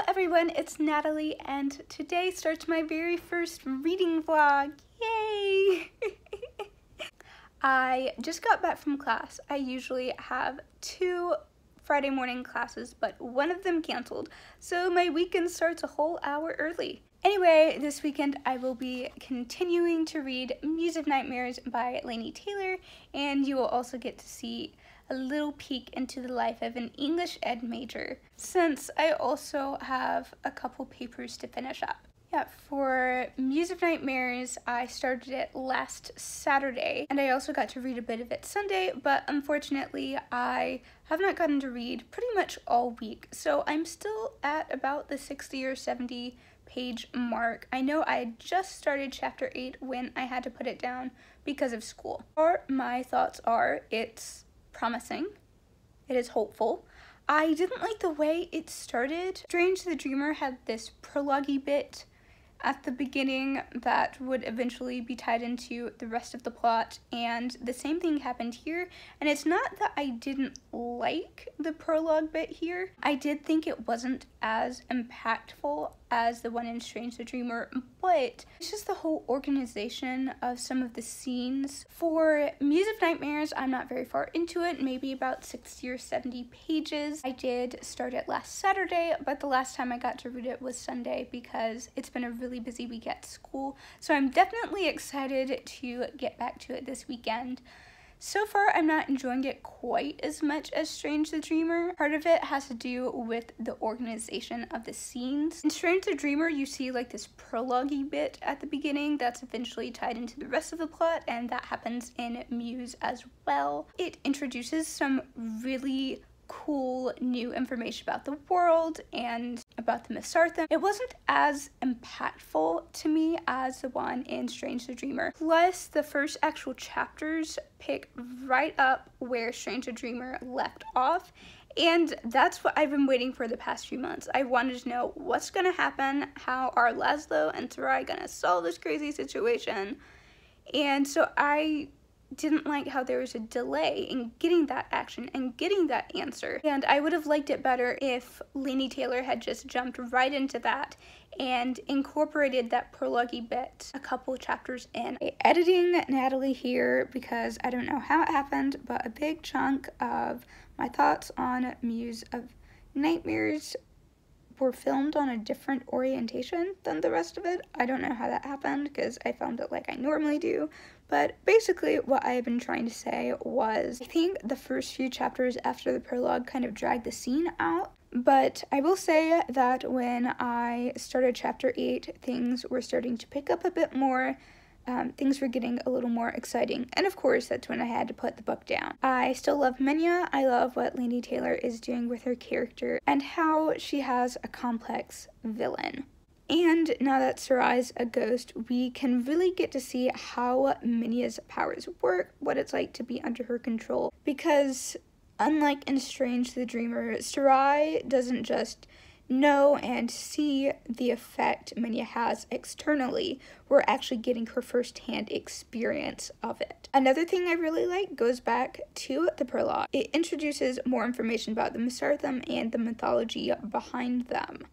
everyone, it's Natalie, and today starts my very first reading vlog. Yay! I just got back from class. I usually have 2 Friday morning classes, but one of them canceled, so my weekend starts a whole hour early. Anyway, this weekend I will be continuing to read Muse of Nightmares by Laini Taylor, and you will also get to see a little peek into the life of an English ed major, since I also have a couple papers to finish up. Yeah, for Muse of Nightmares, I started it last Saturday, and I also got to read a bit of it Sunday, but unfortunately I have not gotten to read pretty much all week, so I'm still at about the 60 or 70 page mark. I know I had just started chapter 8 when I had to put it down because of school. Or my thoughts are, it's promising, it is hopeful. I didn't like the way it started. Strange the Dreamer had this prologue-y bit at the beginning that would eventually be tied into the rest of the plot, and the same thing happened here. And it's not that I didn't like the prologue bit here. I did think it wasn't as impactful as the one in Strange the Dreamer, but it's just the whole organization of some of the scenes. For Muse of Nightmares, I'm not very far into it, maybe about 60 or 70 pages. I did start it last Saturday, but the last time I got to read it was Sunday because it's been a really busy week at school, so I'm definitely excited to get back to it this weekend. So far, I'm not enjoying it quite as much as Strange the Dreamer. Part of it has to do with the organization of the scenes. In Strange the Dreamer, you see like this prologue-y bit at the beginning that's eventually tied into the rest of the plot, and that happens in Muse as well. It introduces some really cool new information about the world and about the Misarthim. It wasn't as impactful to me as the one in Strange the Dreamer. Plus, the first actual chapters pick right up where Strange the Dreamer left off, and that's what I've been waiting for the past few months. I wanted to know what's gonna happen, how are Laszlo and Sarai gonna solve this crazy situation, and so I didn't like how there was a delay in getting that action and getting that answer. And I would have liked it better if Laini Taylor had just jumped right into that and incorporated that prologue-y bit a couple chapters in. Editing Natalie here because I don't know how it happened, but a big chunk of my thoughts on Muse of Nightmares were filmed on a different orientation than the rest of it. I don't know how that happened because I filmed it like I normally do, but basically what I have been trying to say was I think the first few chapters after the prologue kind of dragged the scene out, but I will say that when I started chapter 8, things were starting to pick up a bit more. Things were getting a little more exciting, and of course that's when I had to put the book down. I still love Minya. I love what Laini Taylor is doing with her character and how she has a complex villain. And now that Sarai's a ghost, we can really get to see how Minya's powers work, what it's like to be under her control, because unlike in Strange the Dreamer, Sarai doesn't just know and see the effect Minya has externally. We're actually getting her first-hand experience of it. Another thing I really like goes back to the prologue. It introduces more information about the Misarthim and the mythology behind them,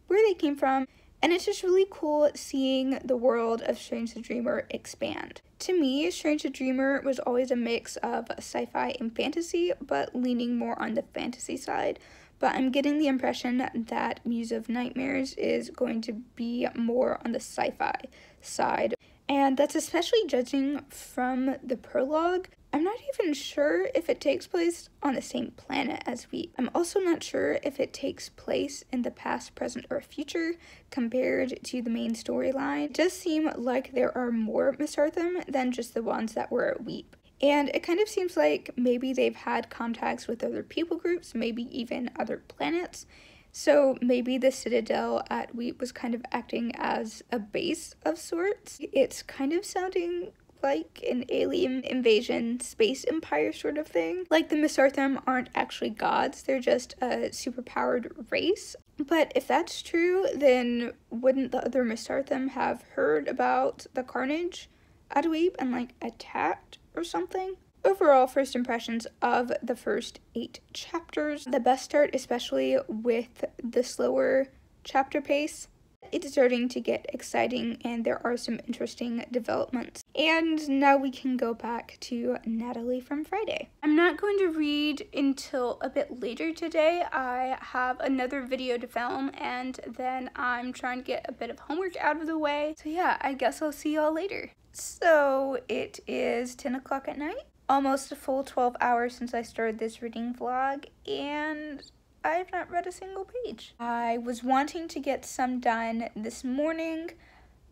where they came from, and it's just really cool seeing the world of Strange the Dreamer expand. To me, Strange the Dreamer was always a mix of sci-fi and fantasy, but leaning more on the fantasy side. But I'm getting the impression that Muse of Nightmares is going to be more on the sci-fi side. And that's especially judging from the prologue. I'm not even sure if it takes place on the same planet as we. I'm also not sure if it takes place in the past, present, or future compared to the main storyline. It does seem like there are more Misarthim than just the ones that were at Weep. And it kind of seems like maybe they've had contacts with other people groups, maybe even other planets. So maybe the Citadel at Weep was kind of acting as a base of sorts. It's kind of sounding like an alien invasion space empire sort of thing. Like the Misarthim aren't actually gods, they're just a superpowered race. But if that's true, then wouldn't the other Misarthim have heard about the carnage at Weep and like attacked or something? Overall, first impressions of the first 8 chapters. The best start, especially with the slower chapter pace. It's starting to get exciting and there are some interesting developments. And now we can go back to Natalie from Friday. I'm not going to read until a bit later today. I have another video to film and then I'm trying to get a bit of homework out of the way. So yeah, I guess I'll see y'all later. So it is 10 o'clock at night. Almost a full 12 hours since I started this reading vlog and I've not read a single page. I was wanting to get some done this morning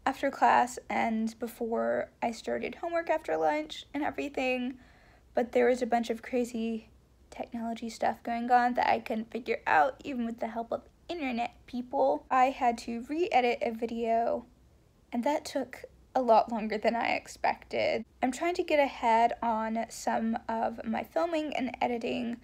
after class and before I started homework after lunch and everything, but there was a bunch of crazy technology stuff going on that I couldn't figure out even with the help of internet people. I had to re-edit a video and that took a lot longer than I expected. I'm trying to get ahead on some of my filming and editing.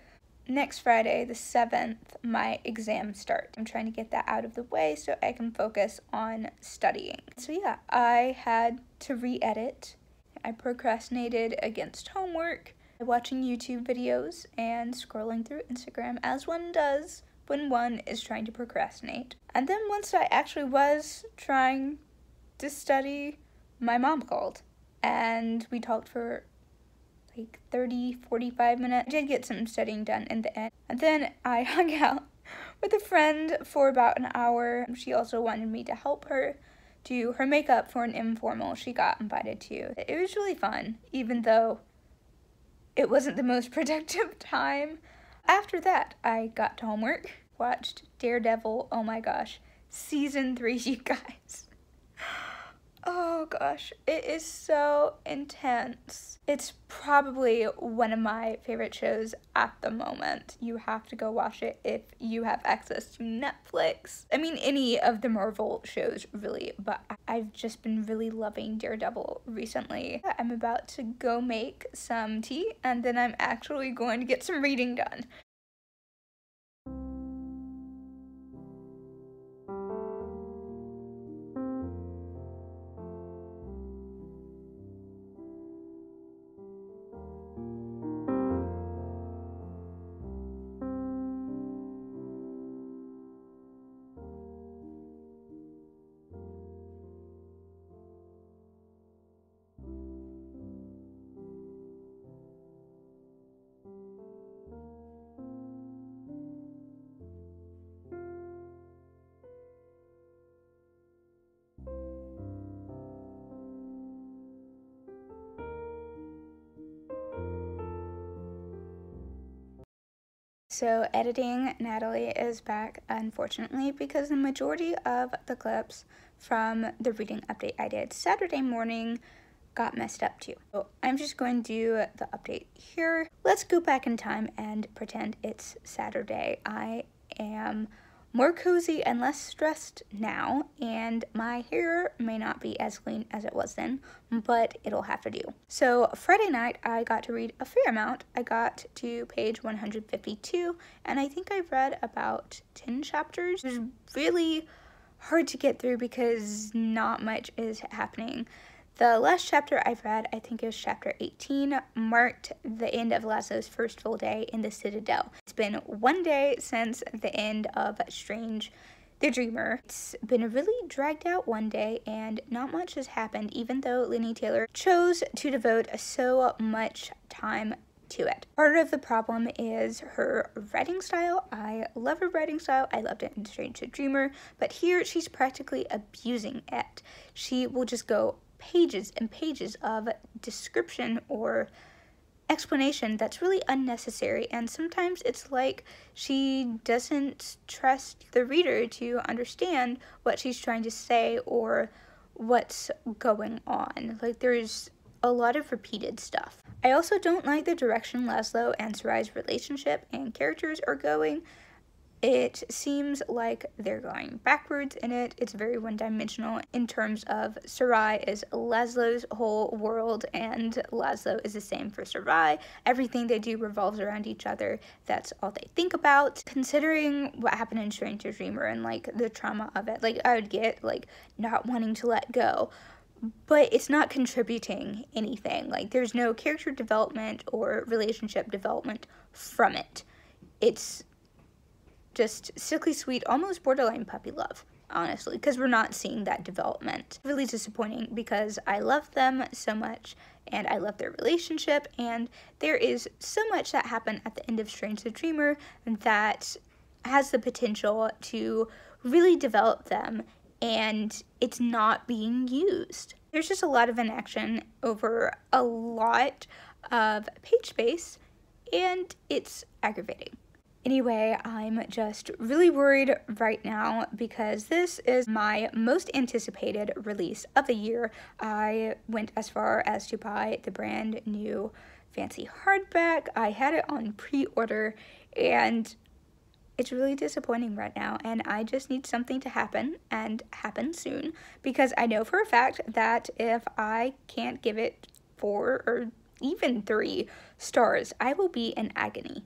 Next Friday, the 7th, my exams start. I'm trying to get that out of the way so I can focus on studying. So yeah, I had to re-edit. I procrastinated against homework, watching YouTube videos, and scrolling through Instagram, as one does when one is trying to procrastinate. And then once I actually was trying to study, my mom called, and we talked for like 30-45 minutes. I did get some studying done in the end. And then I hung out with a friend for about an hour. She also wanted me to help her do her makeup for an informal she got invited to. It was really fun, even though it wasn't the most productive time. After that, I got to homework, watched Daredevil, oh my gosh, season 3, you guys. Oh gosh, it is so intense. It's probably one of my favorite shows at the moment. You have to go watch it if you have access to Netflix. I mean, any of the Marvel shows, really, but I've just been really loving Daredevil recently. I'm about to go make some tea, and then I'm actually going to get some reading done. So Editing Natalie is back, unfortunately, because the majority of the clips from the reading update I did Saturday morning got messed up too. So I'm just going to do the update here. Let's go back in time and pretend it's Saturday. I am more cozy and less stressed now, and my hair may not be as clean as it was then, but it'll have to do. So Friday night, I got to read a fair amount. I got to page 152, and I think I read about 10 chapters. It was really hard to get through because not much is happening. The last chapter I've read, I think it was chapter 18, marked the end of Laszlo's first full day in the Citadel. It's been one day since the end of Strange the Dreamer. It's been a really dragged out one day and not much has happened, even though Lenny Taylor chose to devote so much time to it. Part of the problem is her writing style. I love her writing style. I loved it in Strange the Dreamer, but here she's practically abusing it. She will just go pages and pages of description or explanation that's really unnecessary, and sometimes it's like she doesn't trust the reader to understand what she's trying to say or what's going on. Like, there's a lot of repeated stuff. I also don't like the direction Laszlo and Sarai's relationship and characters are going. It seems like they're going backwards in it. It's very one-dimensional in terms of Sarai is Laszlo's whole world, and Laszlo is the same for Sarai. Everything they do revolves around each other. That's all they think about. Considering what happened in Strange the Dreamer and, like, the trauma of it, like, I would get, like, not wanting to let go. But it's not contributing anything. Like, there's no character development or relationship development from it. It's just sickly sweet, almost borderline puppy love, honestly, because we're not seeing that development. Really disappointing because I love them so much and I love their relationship, and there is so much that happened at the end of Strange the Dreamer that has the potential to really develop them, and it's not being used. There's just a lot of inaction over a lot of page space, and it's aggravating. Anyway, I'm just really worried right now because this is my most anticipated release of the year. I went as far as to buy the brand new fancy hardback. I had it on pre-order, and it's really disappointing right now, and I just need something to happen, and happen soon, because I know for a fact that if I can't give it 4 or even 3 stars, I will be in agony.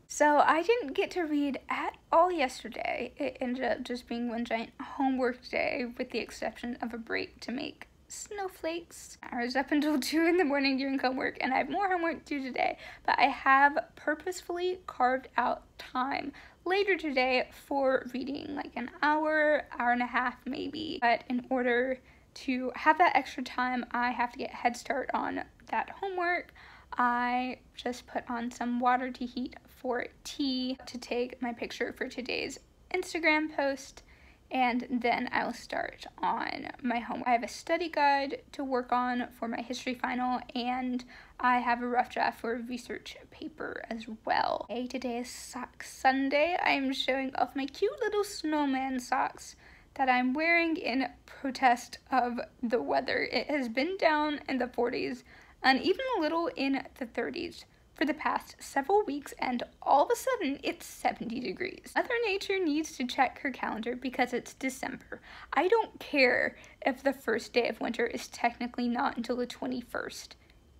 So I didn't get to read at all yesterday. It ended up just being one giant homework day, with the exception of a break to make snowflakes. I was up until 2 in the morning doing homework, and I have more homework to do today, but I have purposefully carved out time later today for reading, like an hour, hour and a half maybe. But in order to have that extra time, I have to get a head start on that homework. I just put on some water to heat for tea to take my picture for today's Instagram post, and then I'll start on my homework. I have a study guide to work on for my history final, and I have a rough draft for a research paper as well. Okay, today is Sock Sunday. I am showing off my cute little snowman socks that I'm wearing in protest of the weather. It has been down in the 40s and even a little in the 30s for the past several weeks, and all of a sudden it's 70 degrees. Mother Nature needs to check her calendar because it's December. I don't care if the first day of winter is technically not until the 21st.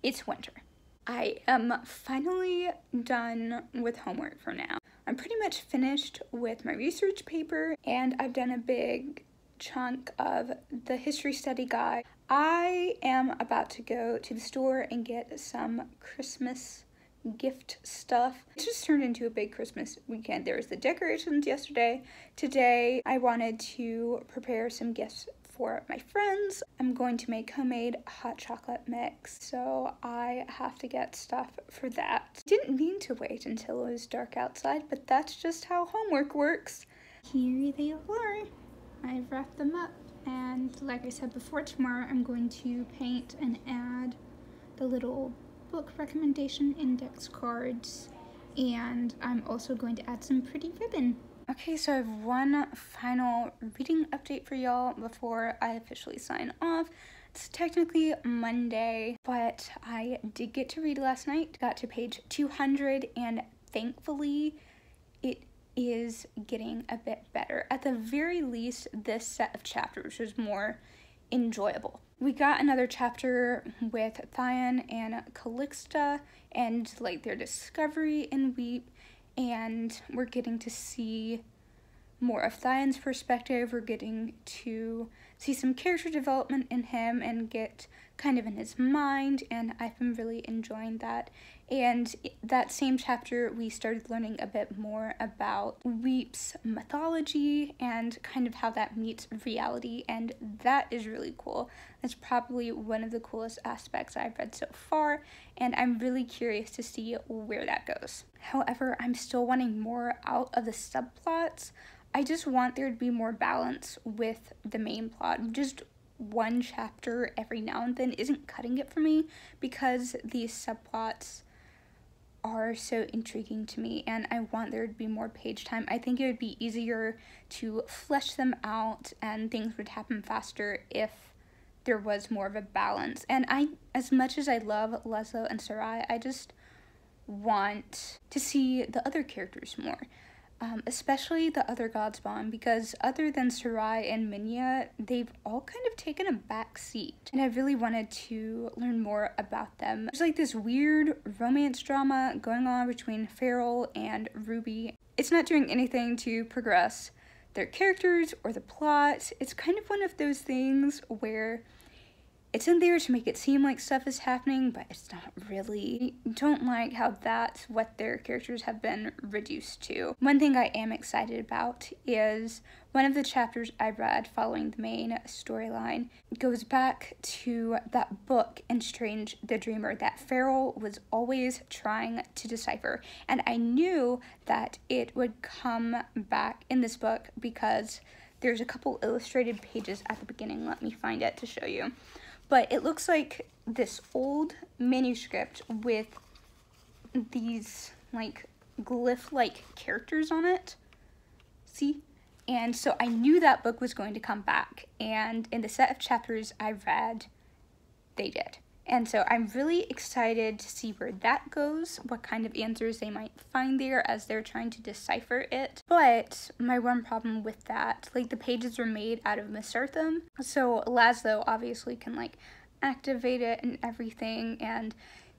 It's winter. I am finally done with homework for now. I'm pretty much finished with my research paper, and I've done a big chunk of the history study guide. I am about to go to the store and get some Christmas gift stuff. It just turned into a big Christmas weekend. There was the decorations yesterday. Today I wanted to prepare some gifts for my friends. I'm going to make homemade hot chocolate mix, so I have to get stuff for that. Didn't mean to wait until it was dark outside, but that's just how homework works. Here they are. I've wrapped them up, and like I said before, tomorrow I'm going to paint and add the little book recommendation index cards, and I'm also going to add some pretty ribbon. Okay, so I have one final reading update for y'all before I officially sign off. It's technically Monday, but I did get to read last night. Got to page 200, and thankfully it is getting a bit better. At the very least, this set of chapters was more enjoyable. We got another chapter with Thyone and Calixta and like their discovery in Weep, and we're getting to see more of Thyone's perspective. We're getting to see some character development in him and get kind of in his mind, and I've been really enjoying that. And that same chapter, we started learning a bit more about Weep's mythology and kind of how that meets reality, and that is really cool. It's probably one of the coolest aspects I've read so far, and I'm really curious to see where that goes. However, I'm still wanting more out of the subplots. I just want there to be more balance with the main plot. Just one chapter every now and then isn't cutting it for me, because these subplots are so intriguing to me, and I want there to be more page time. I think it would be easier to flesh them out and things would happen faster if there was more of a balance. And as much as I love Laszlo and Sarai, I just want to see the other characters more. Especially the other Godspawn, because other than Sarai and Minya, they've all kind of taken a back seat, and I really wanted to learn more about them. There's like this weird romance drama going on between Farrell and Ruby. It's not doing anything to progress their characters or the plot. It's kind of one of those things where it's in there to make it seem like stuff is happening, but it's not really. I don't like how that's what their characters have been reduced to. One thing I am excited about is one of the chapters I read following the main storyline goes back to that book in Strange the Dreamer that Farrell was always trying to decipher. And I knew that it would come back in this book because there's a couple illustrated pages at the beginning. Let me find it to show you. But it looks like this old manuscript with these, like, glyph-like characters on it. See? And so I knew that book was going to come back. And in the set of chapters I read, they did. And so I'm really excited to see where that goes, what kind of answers they might find there as they're trying to decipher it. But my one problem with that, like, the pages are made out of Mesarthim, so Laszlo obviously can, like, activate it and everything, and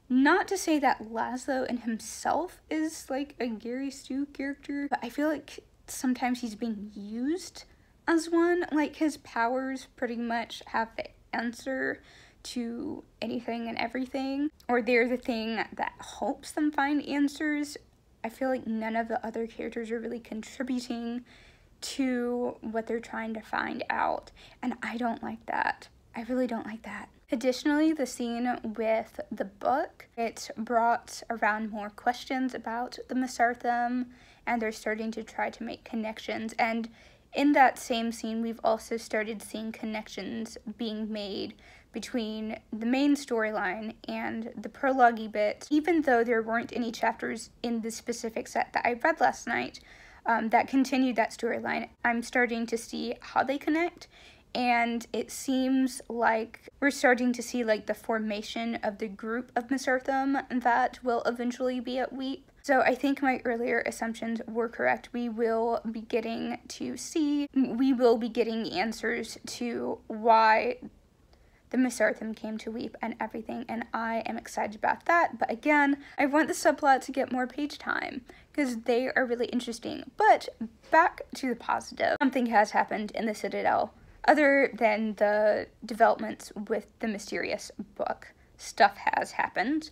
not to say that Laszlo in himself is, like, a Gary Stu character, but I feel like sometimes he's being used as one. Like, his powers pretty much have the answer to anything and everything, or they're the thing that helps them find answers. I feel like none of the other characters are really contributing to what they're trying to find out, and I don't like that. I really don't like that. Additionally, the scene with the book, it brought around more questions about the Mesarthim, and they're starting to try to make connections, and in that same scene, we've also started seeing connections being made between the main storyline and the prologue bit. Even though there weren't any chapters in the specific set that I read last night that continued that storyline, I'm starting to see how they connect, and it seems like we're starting to see, like, the formation of the group of Mesarthim that will eventually be at Weep. So I think my earlier assumptions were correct. We will be getting answers to why the Mesarthim came to Weep and everything, and I am excited about that. But again, I want the subplot to get more page time because they are really interesting. But back to the positive. Something has happened in the Citadel other than the developments with the mysterious book. Stuff has happened.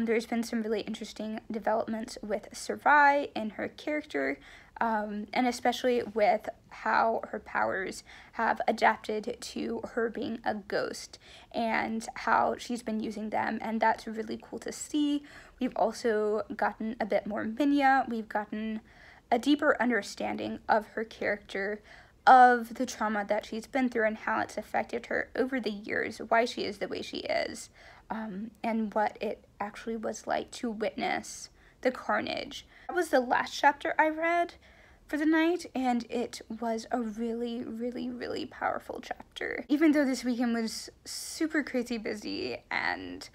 There's been some really interesting developments with Sarai and her character, and especially with how her powers have adapted to her being a ghost and how she's been using them, and that's really cool to see. We've also gotten a bit more Minya. We've gotten a deeper understanding of her character, of the trauma that she's been through and how it's affected her over the years, why she is the way she is, and what it actually was like to witness the carnage. That was the last chapter I read for the night, and it was a really, really, really powerful chapter. Even though this weekend was super crazy busy and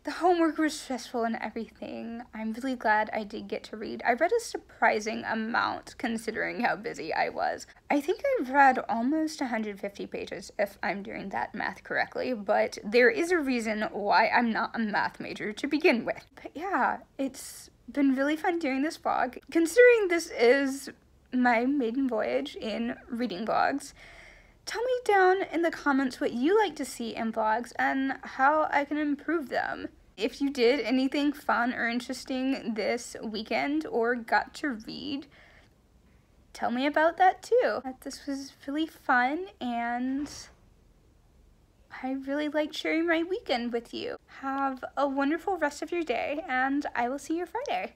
the homework was stressful and everything, I'm really glad I did get to read. I read a surprising amount considering how busy I was. I think I've read almost 150 pages if I'm doing that math correctly, but there is a reason why I'm not a math major to begin with. But yeah, it's been really fun doing this vlog. Considering this is my maiden voyage in reading vlogs, tell me down in the comments what you like to see in vlogs and how I can improve them. If you did anything fun or interesting this weekend or got to read, tell me about that too. This was really fun, and I really liked sharing my weekend with you. Have a wonderful rest of your day, and I will see you Friday.